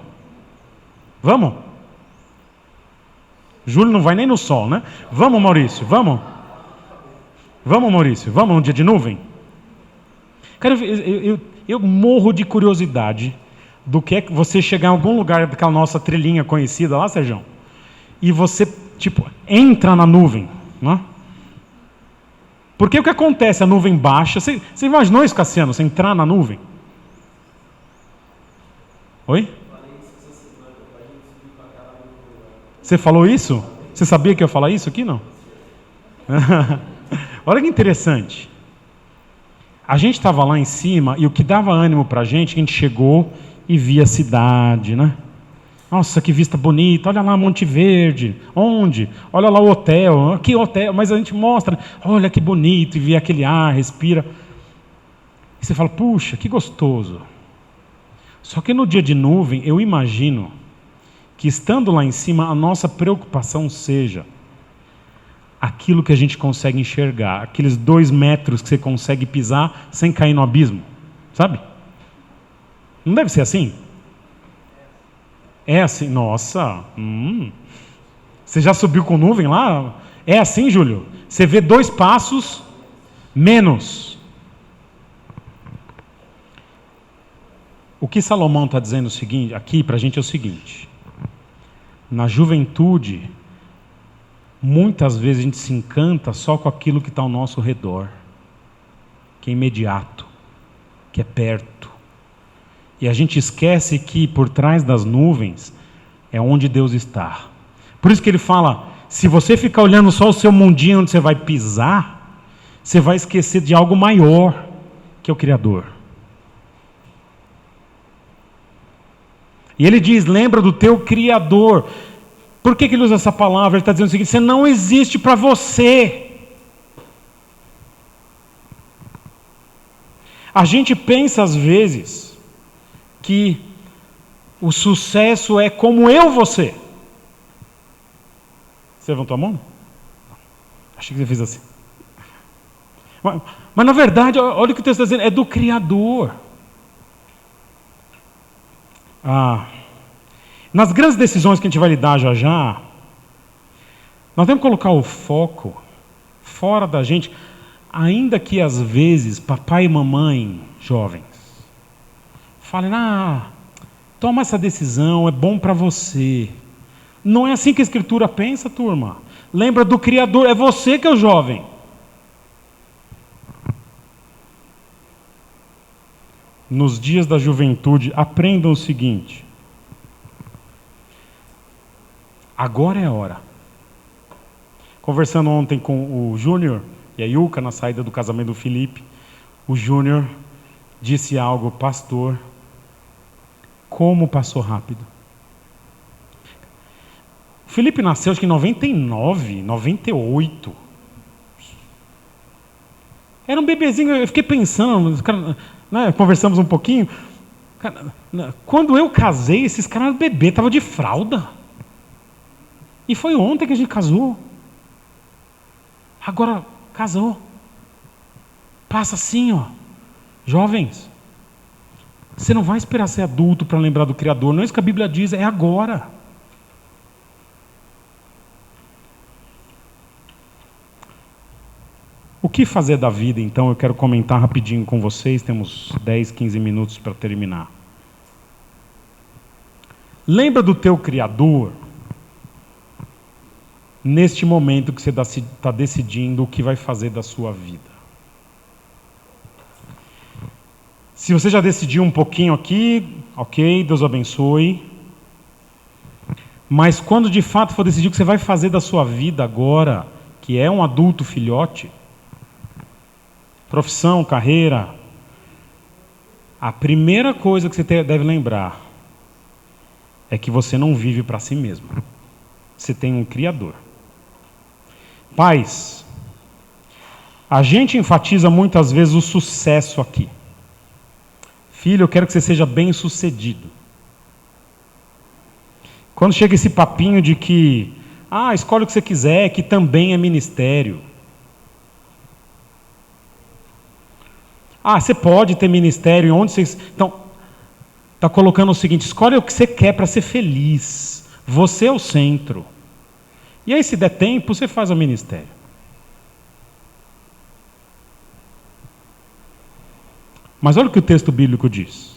Vamos? Júlio não vai nem no sol, né? Vamos, Maurício, vamos? Vamos, Maurício, vamos um dia de nuvem? Cara, eu morro de curiosidade do que é que você chegar em algum lugar daquela nossa trilhinha conhecida lá, Sérgio, e você, entra na nuvem, né? Porque o que acontece? A nuvem baixa. Você imaginou isso, Cassiano? Você entrar na nuvem? Oi? Você falou isso? Você sabia que eu ia falar isso aqui, não? Olha que interessante. A gente estava lá em cima e o que dava ânimo para a gente chegou e via a cidade, né? Nossa, que vista bonita, olha lá Monte Verde. Onde? Olha lá o hotel. Que hotel? Mas a gente mostra, olha que bonito, e vê aquele ar, respira. E você fala, puxa, que gostoso. Só que no dia de nuvem, eu imagino que estando lá em cima, a nossa preocupação seja aquilo que a gente consegue enxergar, aqueles 2 metros que você consegue pisar sem cair no abismo, sabe? Não deve ser assim? É assim, nossa. Você já subiu com nuvem lá? É assim, Júlio? Você vê 2 passos menos. O que Salomão está dizendo aqui para a gente é o seguinte: na juventude, muitas vezes a gente se encanta só com aquilo que está ao nosso redor, que é imediato, que é perto. E a gente esquece que por trás das nuvens é onde Deus está. Por isso que ele fala, se você ficar olhando só o seu mundinho onde você vai pisar, você vai esquecer de algo maior, que é o Criador. E ele diz, lembra do teu Criador. Por que ele usa essa palavra? Ele está dizendo o seguinte, você não existe para você. A gente pensa às vezes que o sucesso é como eu vou ser. Você levantou a mão? Achei que você fez assim. Mas na verdade, olha o que o texto está dizendo, é do Criador. Nas grandes decisões que a gente vai lidar já já, nós temos que colocar o foco fora da gente, ainda que às vezes papai e mamãe, jovens, falem, toma essa decisão, é bom para você. Não é assim que a Escritura pensa, turma. Lembra do Criador, é você que é o jovem. Nos dias da juventude, aprendam o seguinte: agora é a hora. Conversando ontem com o Júnior e a Yuka na saída do casamento do Felipe, o Júnior disse algo, pastor, como passou rápido. O Felipe nasceu acho que em 99, 98. Era um bebezinho, eu fiquei pensando, conversamos um pouquinho. Quando eu casei, esses caras eram bebê, estavam de fralda. E foi ontem que a gente casou. Agora casou. Passa assim, ó. Jovens, você não vai esperar ser adulto para lembrar do Criador. Não é isso que a Bíblia diz, é agora. O que fazer da vida, então? Eu quero comentar rapidinho com vocês. Temos 10, 15 minutos para terminar. Lembra do teu Criador neste momento que você está decidindo o que vai fazer da sua vida. Se você já decidiu um pouquinho aqui, ok, Deus abençoe. Mas quando de fato for decidir o que você vai fazer da sua vida agora, que é um adulto filhote, profissão, carreira, a primeira coisa que você deve lembrar é que você não vive para si mesmo. Você tem um Criador. Pais, a gente enfatiza muitas vezes o sucesso aqui. Filho, eu quero que você seja bem-sucedido. Quando chega esse papinho de que, escolhe o que você quiser, que também é ministério. Você pode ter ministério onde você... Então, está colocando o seguinte, escolhe o que você quer para ser feliz. Você é o centro. E aí, se der tempo, você faz o ministério. Mas olha o que o texto bíblico diz.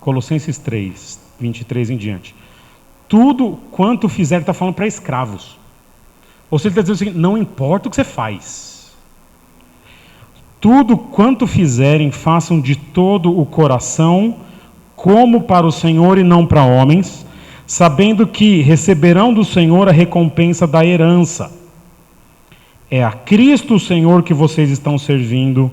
Colossenses 3, 23 em diante. Tudo quanto fizer, está falando para escravos. Ou seja, ele está dizendo o seguinte, não importa o que você faz. Tudo quanto fizerem, façam de todo o coração, como para o Senhor e não para homens, sabendo que receberão do Senhor a recompensa da herança. É a Cristo o Senhor que vocês estão servindo.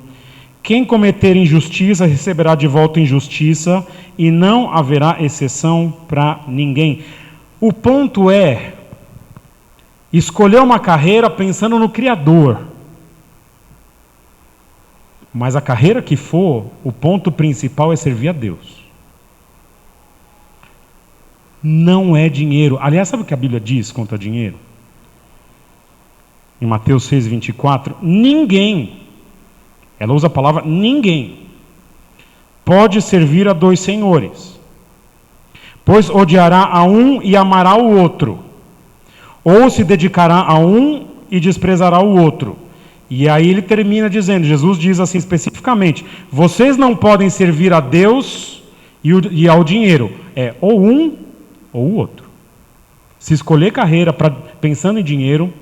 Quem cometer injustiça receberá de volta injustiça, e não haverá exceção para ninguém. O ponto é escolher uma carreira pensando no Criador. Mas a carreira que for, o ponto principal é servir a Deus. Não é dinheiro. Aliás, sabe o que a Bíblia diz contra dinheiro? Em Mateus 6,24, ninguém, ela usa a palavra ninguém, pode servir a dois senhores, pois odiará a um e amará o outro, ou se dedicará a um e desprezará o outro. E aí ele termina dizendo, Jesus diz assim especificamente, vocês não podem servir a Deus e ao dinheiro, é ou um ou o outro. Se escolher carreira pensando em dinheiro,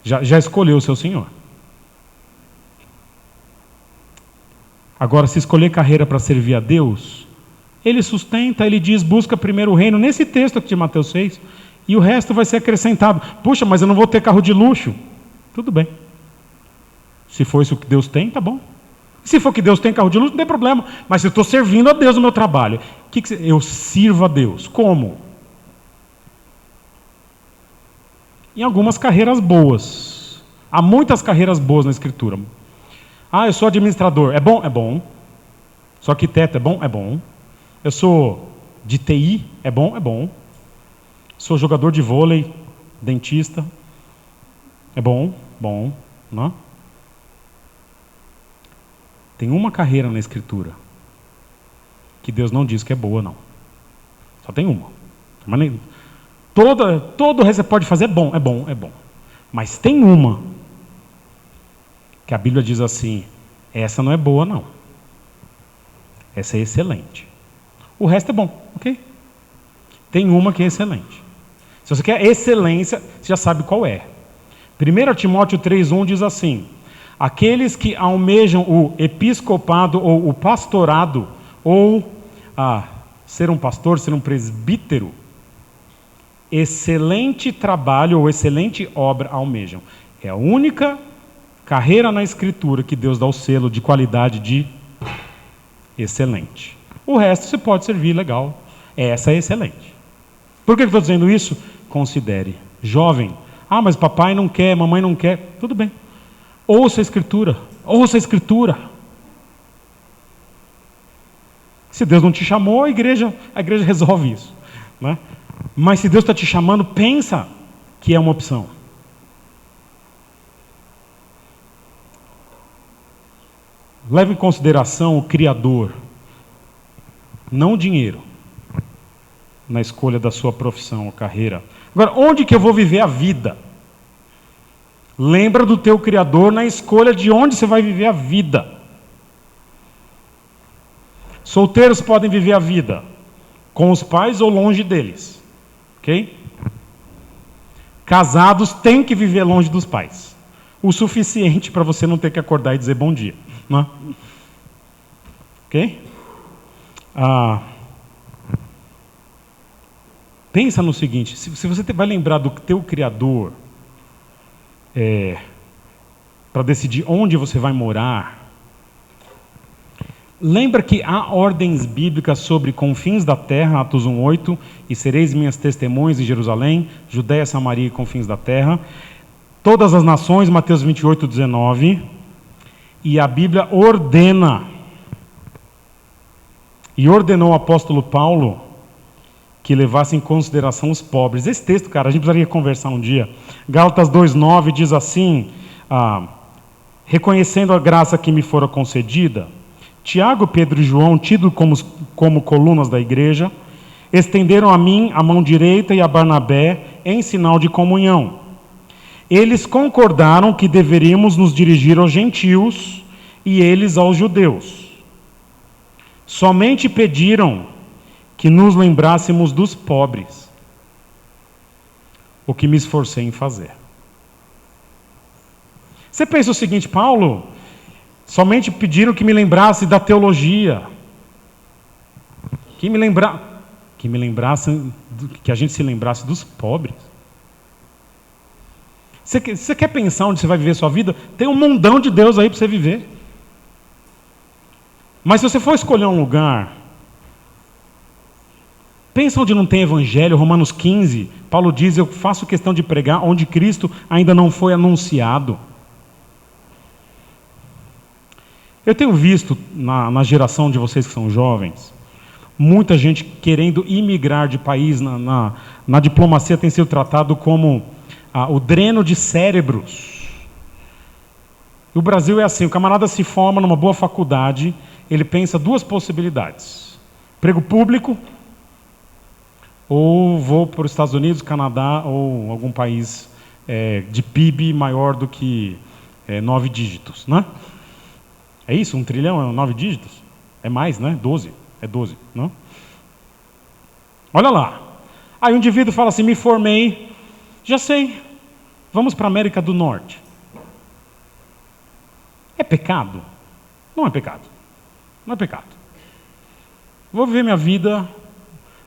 já escolheu o seu senhor. Agora, se escolher carreira para servir a Deus, ele sustenta, ele diz, busca primeiro o reino, nesse texto aqui de Mateus 6, e o resto vai ser acrescentado. Puxa, mas eu não vou ter carro de luxo. Tudo bem. Se for isso que Deus tem, tá bom. Se for que Deus tem carro de luxo, não tem problema. Mas se eu estou servindo a Deus no meu trabalho, eu sirvo a Deus. Como? Em algumas carreiras boas. Há muitas carreiras boas na Escritura. Eu sou administrador. É bom? É bom. Sou arquiteto? É bom? É bom. Eu sou de TI? É bom? É bom. Sou jogador de vôlei, dentista? É bom? Bom. Não? Tem uma carreira na Escritura que Deus não diz que é boa, não. Só tem uma. Mas nem... Todo o resto você pode fazer, é bom, é bom, é bom. Mas tem uma que a Bíblia diz assim, essa não é boa, não. Essa é excelente. O resto é bom, ok? Tem uma que é excelente. Se você quer excelência, você já sabe qual é. 1 Timóteo 3,1 diz assim, aqueles que almejam o episcopado ou o pastorado, ou ser um pastor, ser um presbítero, excelente trabalho ou excelente obra almejam. É a única carreira na Escritura que Deus dá o selo de qualidade de excelente. O resto você pode servir, legal. Essa é excelente. Por que eu estou dizendo isso? Considere. Jovem, mas papai não quer, mamãe não quer. Tudo bem. Ouça a Escritura. Ouça a Escritura. Se Deus não te chamou, a igreja resolve isso, né? Mas se Deus está te chamando, pensa que é uma opção. Leve em consideração o Criador, não o dinheiro, na escolha da sua profissão ou carreira. Agora, onde que eu vou viver a vida? Lembra do teu Criador na escolha de onde você vai viver a vida. Solteiros podem viver a vida com os pais ou longe deles. Ok? Casados têm que viver longe dos pais. O suficiente para você não ter que acordar e dizer bom dia. Não é? Ok? Pensa no seguinte, se você vai lembrar do teu Criador, para decidir onde você vai morar, lembra que há ordens bíblicas sobre confins da terra, Atos 1:8, e sereis minhas testemunhas em Jerusalém, Judéia, Samaria e confins da terra, todas as nações, Mateus 28:19, e a Bíblia ordena, e ordenou o apóstolo Paulo que levasse em consideração os pobres. Esse texto, cara, a gente precisaria conversar um dia. Gálatas 2:9 diz assim, reconhecendo a graça que me fora concedida, Tiago, Pedro e João, tidos como colunas da igreja, estenderam a mim a mão direita e a Barnabé em sinal de comunhão. Eles concordaram que deveríamos nos dirigir aos gentios e eles aos judeus. Somente pediram que nos lembrássemos dos pobres, o que me esforcei em fazer. Você pensa o seguinte, Paulo, somente pediram que me lembrasse da teologia, que a gente se lembrasse dos pobres. Você quer pensar onde você vai viver sua vida? Tem um mundão de Deus aí para você viver. Mas se você for escolher um lugar, pensa onde não tem evangelho. Romanos 15, Paulo diz, eu faço questão de pregar onde Cristo ainda não foi anunciado. Eu tenho visto na geração de vocês que são jovens, muita gente querendo imigrar de país. Na diplomacia tem sido tratado como o dreno de cérebros. O Brasil é assim, o camarada se forma numa boa faculdade, ele pensa duas possibilidades: emprego público, ou vou para os Estados Unidos, Canadá ou algum país de PIB maior do que 9 dígitos, né? É isso? 1 trilhão é 9 dígitos? É mais, né? 12. É 12, não? Olha lá. Aí um indivíduo fala assim: me formei, já sei, vamos para a América do Norte. É pecado? Não é pecado. Não é pecado. Vou viver minha vida,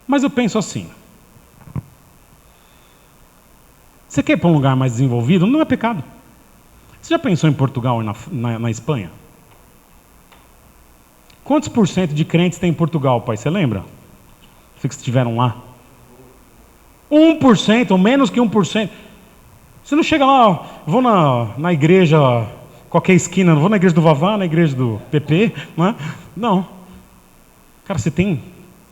mas eu penso assim: você quer ir para um lugar mais desenvolvido? Não é pecado. Você já pensou em Portugal e na Espanha? Quantos por cento de crentes tem em Portugal, pai? Você lembra? Vocês que estiveram lá. 1%, ou menos que 1%. Você não chega lá, vou na igreja, qualquer esquina, não vou na igreja do Vavá, na igreja do PP, não é? Não. Cara, você tem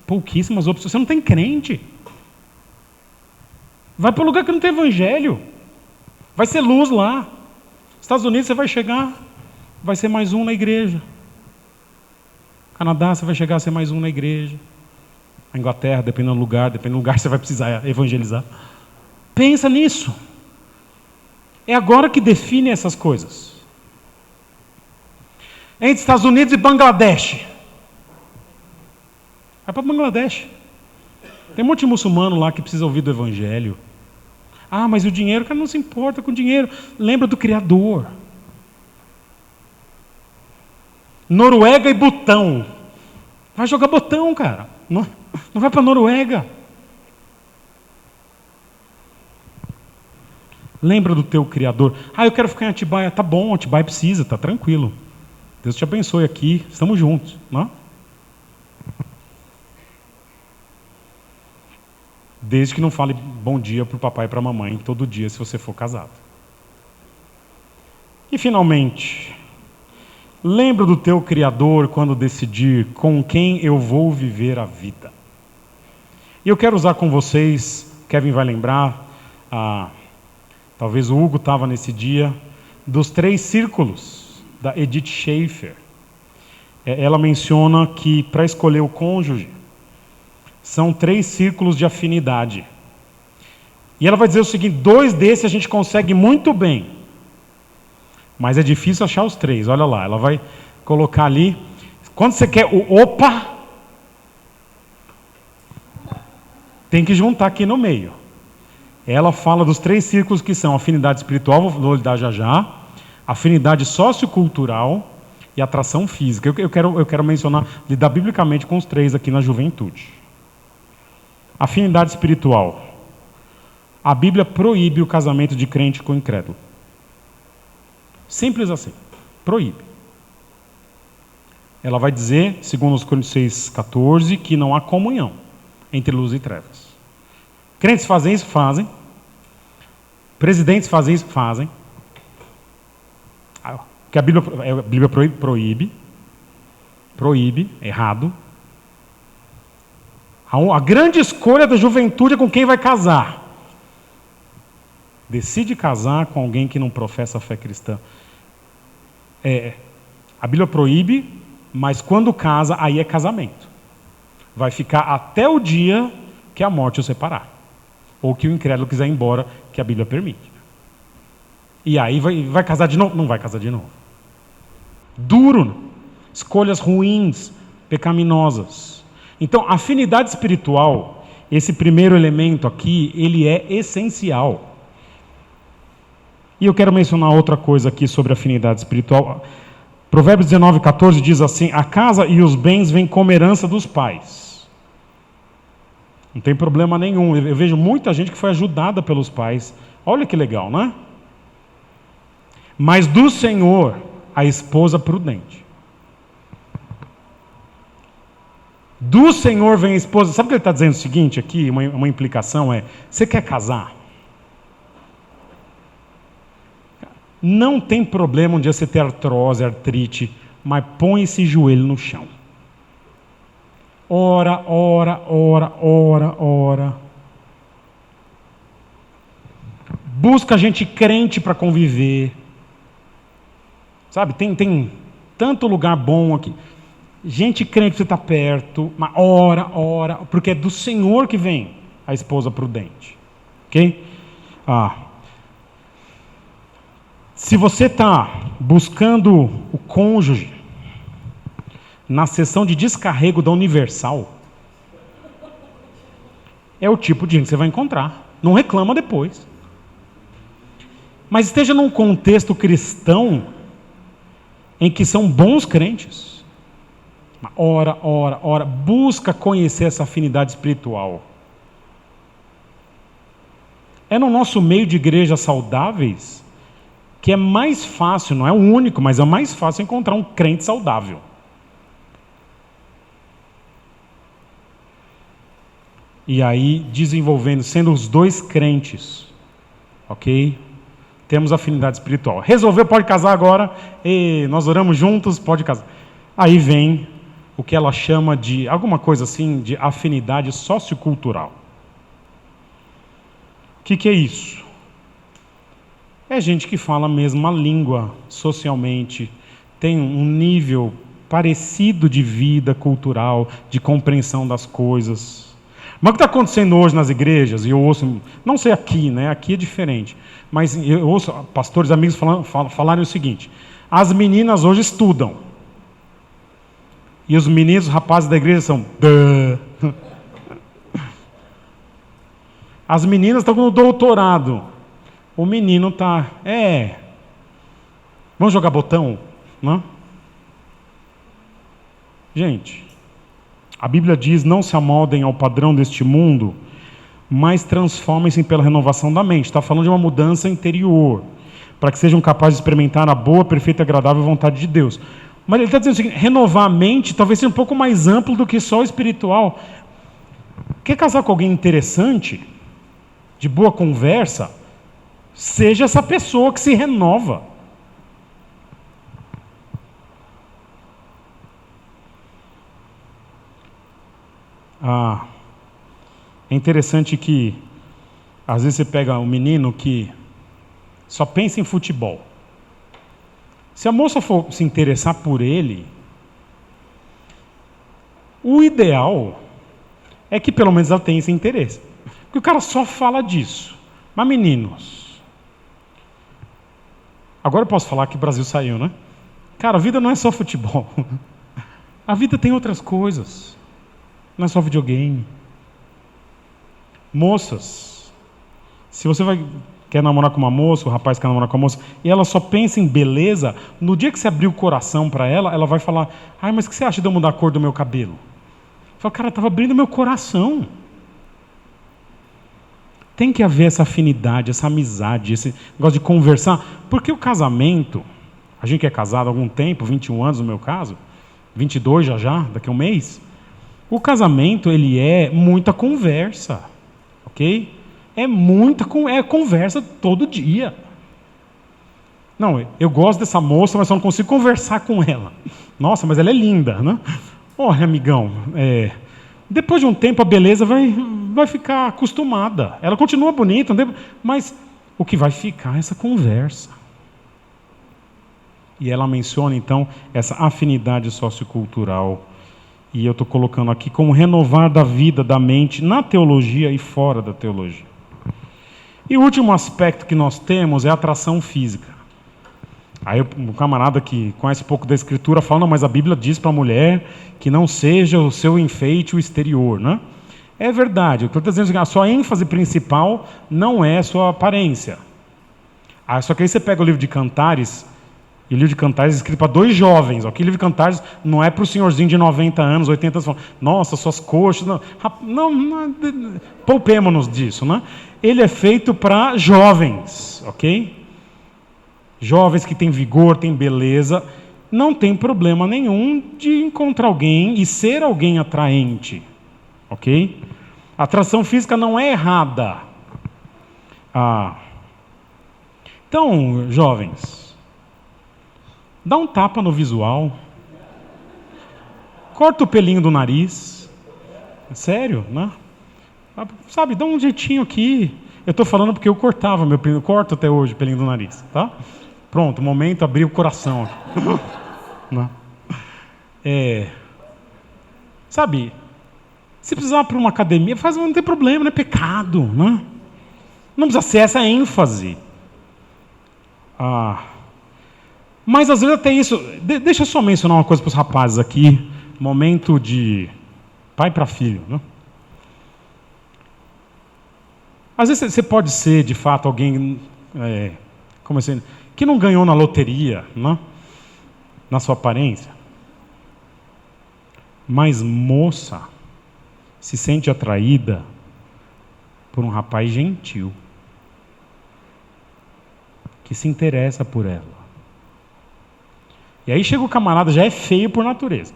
pouquíssimas opções, você não tem crente. Vai para um lugar que não tem evangelho. Vai ser luz lá. Estados Unidos você vai chegar, vai ser mais um na igreja. Canadá você vai chegar a ser mais um na igreja. A Inglaterra, dependendo do lugar você vai precisar evangelizar. Pensa nisso. É agora que define essas coisas. Entre Estados Unidos e Bangladesh. Vai para Bangladesh. Tem um monte de muçulmano lá que precisa ouvir do evangelho. Ah, mas o dinheiro, o cara não se importa com o dinheiro. Lembra do Criador. Noruega e Butão. Vai jogar botão, cara. Não vai para Noruega. Lembra do teu Criador. Ah, eu quero ficar em Atibaia. Tá bom, Atibaia precisa, tá tranquilo. Deus te abençoe aqui, estamos juntos. Não? Desde que não fale bom dia para o papai e para a mamãe todo dia, se você for casado. E finalmente, lembra do teu Criador quando decidir com quem eu vou viver a vida. E eu quero usar com vocês, Kevin vai lembrar, talvez o Hugo estava nesse dia, dos 3 círculos da Edith Schaefer. Ela menciona que para escolher o cônjuge, são 3 círculos de afinidade. E ela vai dizer o seguinte: 2 desses a gente consegue muito bem. Mas é difícil achar os 3. Olha lá, ela vai colocar ali. Quando você quer o opa, tem que juntar aqui no meio. Ela fala dos 3 círculos que são afinidade espiritual, vou lhe dar já já, afinidade sociocultural e atração física. Eu quero mencionar, lidar biblicamente com os 3 aqui na juventude. Afinidade espiritual. A Bíblia proíbe o casamento de crente com incrédulo. Simples assim. Proíbe. Ela vai dizer, segundo os Coríntios 6,14, que não há comunhão entre luz e trevas. Crentes fazem isso? Fazem. Presidentes fazem isso? Fazem. Que a Bíblia proíbe. Proíbe. Errado. A grande escolha da juventude é com quem vai casar. Decide casar com alguém que não professa a fé cristã. A Bíblia proíbe, mas quando casa, aí é casamento. Vai ficar até o dia que a morte o separar. Ou que o incrédulo quiser ir embora, que a Bíblia permite. E aí vai casar de novo? Não vai casar de novo. Duro. Escolhas ruins, pecaminosas. Então, afinidade espiritual, esse primeiro elemento aqui, ele é essencial. E eu quero mencionar outra coisa aqui sobre afinidade espiritual. Provérbios 19,14 diz assim: a casa e os bens vêm como herança dos pais. Não tem problema nenhum. Eu vejo muita gente que foi ajudada pelos pais. Olha que legal, não é? Mas do Senhor, a esposa prudente. Do Senhor vem a esposa. Sabe o que ele está dizendo? O seguinte aqui, uma implicação é: você quer casar? Não tem problema um dia você ter artrose, artrite, mas põe esse joelho no chão. Ora, ora, ora, ora, ora. Busca gente crente para conviver. Sabe, tem tanto lugar bom aqui. Gente crente que você está perto, mas ora, ora, porque é do Senhor que vem a esposa prudente. Ok? Se você está buscando o cônjuge na sessão de descarrego da Universal, é o tipo de gente que você vai encontrar. Não reclama depois. Mas esteja num contexto cristão em que são bons crentes. Ora, ora, ora. Busca conhecer essa afinidade espiritual. É no nosso meio de igrejas saudáveis que é mais fácil, não é o único, mas é mais fácil encontrar um crente saudável. E aí, desenvolvendo, sendo os dois crentes, ok? Temos afinidade espiritual. Resolveu, pode casar agora, e nós oramos juntos, pode casar. Aí vem o que ela chama de, alguma coisa assim, de afinidade sociocultural. O que é isso? É gente que fala a mesma língua socialmente, tem um nível parecido de vida cultural, de compreensão das coisas. Mas o que está acontecendo hoje nas igrejas, e eu ouço, não sei aqui, né? Aqui é diferente, mas eu ouço pastores, amigos falarem o seguinte: as meninas hoje estudam, e os meninos, os rapazes da igreja são... As meninas estão com o doutorado, o menino está... Vamos jogar botão? Não? Gente... A Bíblia diz, não se amoldem ao padrão deste mundo, mas transformem-se pela renovação da mente. Está falando de uma mudança interior, para que sejam capazes de experimentar a boa, perfeita e agradável vontade de Deus. Mas ele está dizendo o seguinte: renovar a mente talvez seja um pouco mais amplo do que só o espiritual. Quer casar com alguém interessante, de boa conversa? Seja essa pessoa que se renova. É interessante que às vezes você pega um menino que só pensa em futebol. Se a moça for se interessar por ele, o ideal é que pelo menos ela tenha esse interesse. Porque o cara só fala disso. Mas meninos, agora eu posso falar que o Brasil saiu, né? Cara, a vida não é só futebol. A vida tem outras coisas. Não é só videogame. Moças, se você quer namorar com uma moça, o rapaz quer namorar com uma moça, e ela só pensa em beleza, no dia que você abrir o coração para ela, ela vai falar: ai, mas o que você acha de eu mudar a cor do meu cabelo? Fala, cara, estava abrindo meu coração. Tem que haver essa afinidade, essa amizade, esse negócio de conversar. Porque o casamento, a gente que é casado há algum tempo, 21 anos no meu caso, 22 já, daqui a um mês, o casamento, ele é muita conversa, ok? É conversa todo dia. Não, eu gosto dessa moça, mas só não consigo conversar com ela. Nossa, mas ela é linda, né? Olha, amigão, depois de um tempo a beleza vai ficar acostumada. Ela continua bonita, mas o que vai ficar é essa conversa. E ela menciona, então, essa afinidade sociocultural. E eu estou colocando aqui como renovar da vida, da mente, na teologia e fora da teologia. E o último aspecto que nós temos é a atração física. Aí o camarada que conhece pouco da Escritura fala: não, mas a Bíblia diz para a mulher que não seja o seu enfeite o exterior, né? É verdade, o que eu estou dizendo é que a sua ênfase principal não é a sua aparência. Só que aí você pega o livro de Cantares, e o livro de Cantares é escrito para 2 jovens. O livro de Cantares não é para o senhorzinho de 90 anos, 80 anos, falando: nossa, suas coxas... Não, poupemos-nos disso, né? Ele é feito para jovens, ok? Jovens que têm vigor, têm beleza. Não tem problema nenhum de encontrar alguém e ser alguém atraente, ok? A atração física não é errada. Então, jovens, dá um tapa no visual, Corta o pelinho do nariz. Sério, né? Sabe, dá um jeitinho aqui. Eu estou falando porque eu cortava meu pelinho, corto até hoje o pelinho do nariz, tá? Pronto, momento, abri o coração. Né? Sabe, se precisar para uma academia, faz, não tem problema, não é pecado, né? Não precisa ser essa ênfase. Mas às vezes até isso. Deixa eu só mencionar uma coisa para os rapazes aqui. Momento de pai para filho, né? Às vezes você pode ser, de fato, alguém como assim, que não ganhou na loteria, né? Na sua aparência. Mas moça se sente atraída por um rapaz gentil, que se interessa por ela. E aí chega o camarada, já é feio por natureza.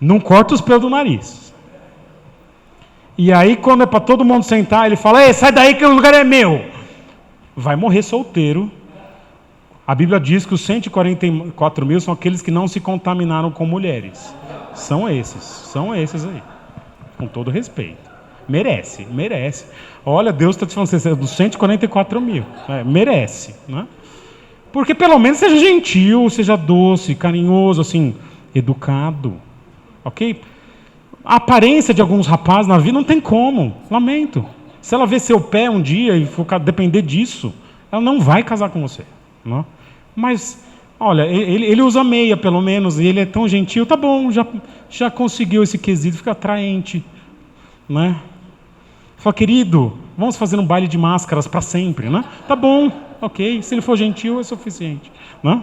Não corta os pelos do nariz. E aí, quando é para todo mundo sentar, ele fala: ei, sai daí que o lugar é meu. Vai morrer solteiro. A Bíblia diz que os 144 mil são aqueles que não se contaminaram com mulheres. São esses aí. Com todo respeito. Merece. Olha, Deus está te falando, você é dos 144 mil. Merece, né? Porque pelo menos seja gentil, seja doce, carinhoso, assim, educado. Ok? A aparência de alguns rapazes na vida não tem como. Lamento. Se ela ver seu pé um dia e for depender disso, ela não vai casar com você. Não? Mas, olha, ele usa meia pelo menos, e ele é tão gentil, tá bom, já conseguiu esse quesito, fica atraente. Né? Fala, querido, vamos fazer um baile de máscaras para sempre, né? Tá bom, ok, se ele for gentil é suficiente, né?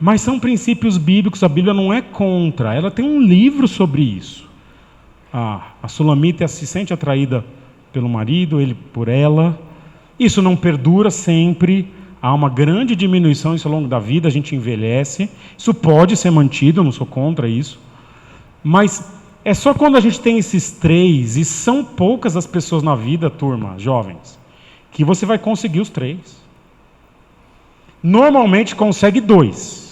Mas são princípios bíblicos, a Bíblia não é contra, ela tem um livro sobre isso. A Sulamita se sente atraída pelo marido, ele por ela. Isso não perdura sempre, há uma grande diminuição isso ao longo da vida, a gente envelhece. Isso pode ser mantido, eu não sou contra isso. Mas é só quando a gente tem esses três, e são poucas as pessoas na vida, turma, jovens, que você vai conseguir os três. Normalmente consegue 2.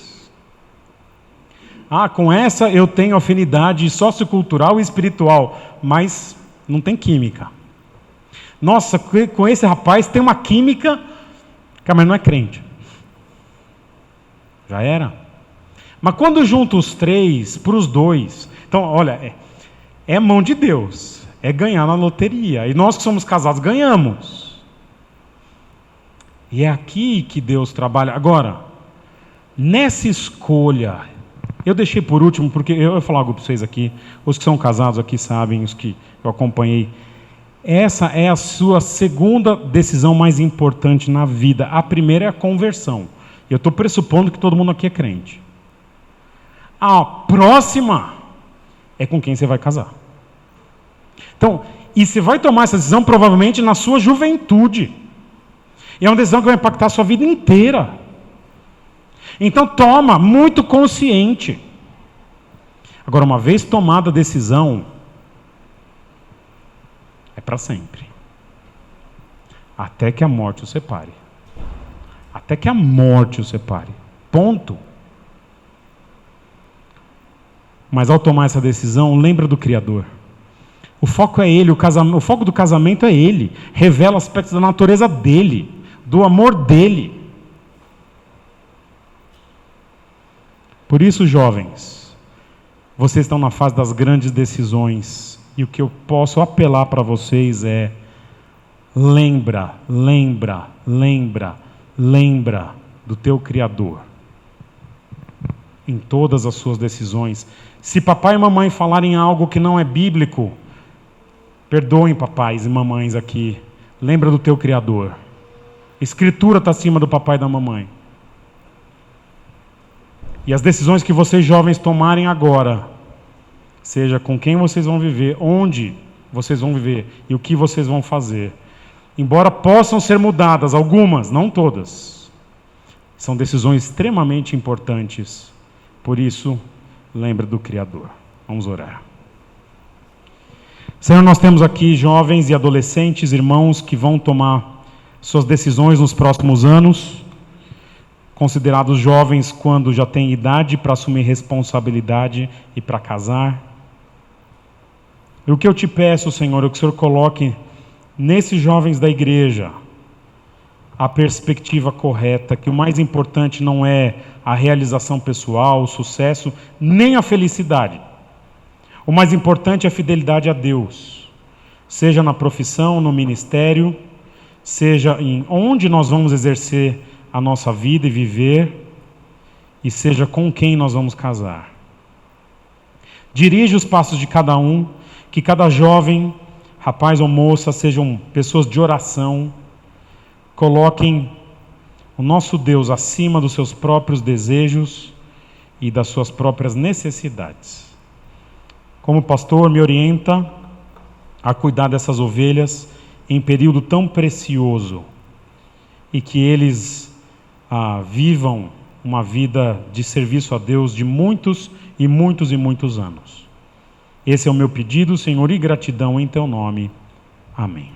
Com essa eu tenho afinidade sociocultural e espiritual, mas não tem química. Nossa, com esse rapaz tem uma química, mas não é crente. Já era. Mas quando junta os 3 para os 2, então, olha, é mão de Deus, é ganhar na loteria. E nós que somos casados ganhamos. E é aqui que Deus trabalha. Agora, nessa escolha, eu deixei por último, porque eu vou falar algo para vocês aqui, os que são casados aqui sabem, os que eu acompanhei. Essa é a sua segunda decisão mais importante na vida. A primeira é a conversão. Eu estou pressupondo que todo mundo aqui é crente. A próxima é com quem você vai casar. Então, e você vai tomar essa decisão provavelmente na sua juventude. E é uma decisão que vai impactar a sua vida inteira. Então toma, muito consciente. Agora, uma vez tomada a decisão, é para sempre. Até que a morte o separe. Até que a morte o separe. Ponto. Mas ao tomar essa decisão, lembra do Criador. O foco é Ele, o foco do casamento é Ele. Revela aspectos da natureza dEle, do amor dEle. Por isso, jovens, vocês estão na fase das grandes decisões. E o que eu posso apelar para vocês é: lembra do teu Criador em todas as suas decisões. Se papai e mamãe falarem algo que não é bíblico, perdoem papais e mamães aqui. Lembra do teu Criador. Escritura está acima do papai e da mamãe. E as decisões que vocês jovens tomarem agora, seja com quem vocês vão viver, onde vocês vão viver e o que vocês vão fazer, embora possam ser mudadas, algumas, não todas, são decisões extremamente importantes. Por isso, lembre do Criador. Vamos orar. Senhor, nós temos aqui jovens e adolescentes, irmãos que vão tomar suas decisões nos próximos anos. considerados jovens quando já têm idade para assumir responsabilidade e para casar. E o que eu te peço, Senhor, é que o Senhor coloque nesses jovens da igreja a perspectiva correta, que o mais importante não é a realização pessoal, o sucesso, nem a felicidade. O mais importante é a fidelidade a Deus, seja na profissão, no ministério, seja em onde nós vamos exercer a nossa vida e viver, e seja com quem nós vamos casar. Dirige os passos de cada um, que cada jovem, rapaz ou moça, sejam pessoas de oração, coloquem o nosso Deus acima dos seus próprios desejos e das suas próprias necessidades. Como pastor, me orienta a cuidar dessas ovelhas em período tão precioso e que eles vivam uma vida de serviço a Deus de muitos e muitos e muitos anos. Esse é o meu pedido, Senhor, e gratidão em Teu nome. Amém.